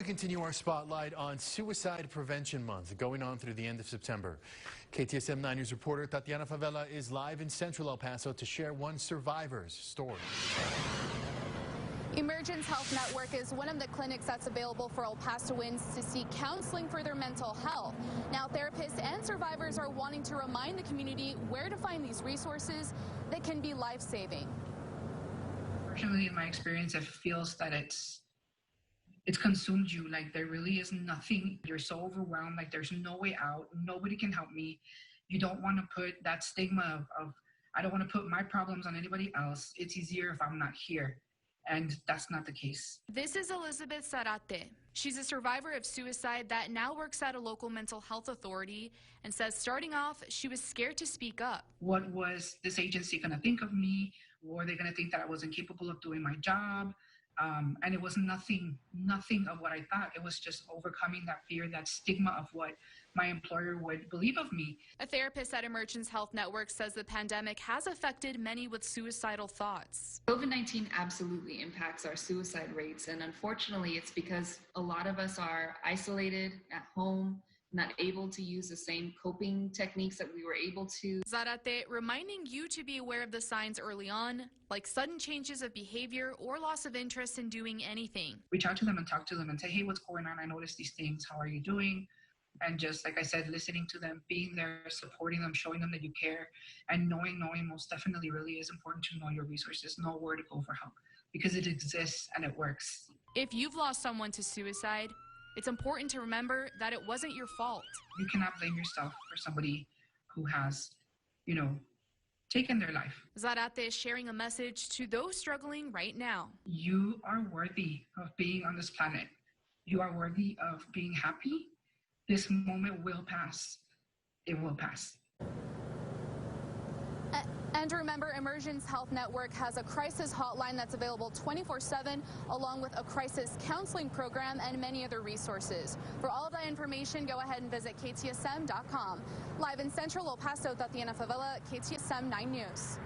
We continue our spotlight on Suicide Prevention Month, going on through the end of September. KTSM 9 News reporter Tatiana Favela is live in Central El Paso to share one survivor's story. Emergence Health Network is one of the clinics that's available for El Pasoans to seek counseling for their mental health. Now, therapists and survivors are wanting to remind the community where to find these resources that can be life-saving. Unfortunately, in my experience, it feels that it's consumed you. Like, there really is nothing. You're so overwhelmed, like there's no way out. Nobody can help me. You don't want to put that stigma of I don't want to put my problems on anybody else. It's easier if I'm not here. And that's not the case. This is Elizabeth Zarate. She's a survivor of suicide that now works at a local mental health authority and says starting off, she was scared to speak up. What was this agency going to think of me? Were they going to think that I wasn't capable of doing my job? And it was nothing of what I thought. It was just overcoming that fear, that stigma of what my employer would believe of me. A therapist at Emergence Health Network says the pandemic has affected many with suicidal thoughts. COVID-19 absolutely impacts our suicide rates, and unfortunately it's because a lot of us are isolated at home, not able to use the same coping techniques that we were able to. Zarate reminding you to be aware of the signs early on, like sudden changes of behavior or loss of interest in doing anything. Reach out to them and talk to them and say, hey, what's going on? I noticed these things. How are you doing? And just, like I said, listening to them, being there, supporting them, showing them that you care, and knowing most definitely really is important to know your resources, know where to go for help, because it exists and it works. If you've lost someone to suicide, it's important to remember that it wasn't your fault. You cannot blame yourself for somebody who has, taken their life. Zarate is sharing a message to those struggling right now. You are worthy of being on this planet. You are worthy of being happy. This moment will pass. It will pass. And remember, Emergence Health Network has a crisis hotline that's available 24/7, along with a crisis counseling program and many other resources. For all of that information, go ahead and visit KTSM.com. Live in Central El Paso, Tatiana Favela, KTSM 9 News.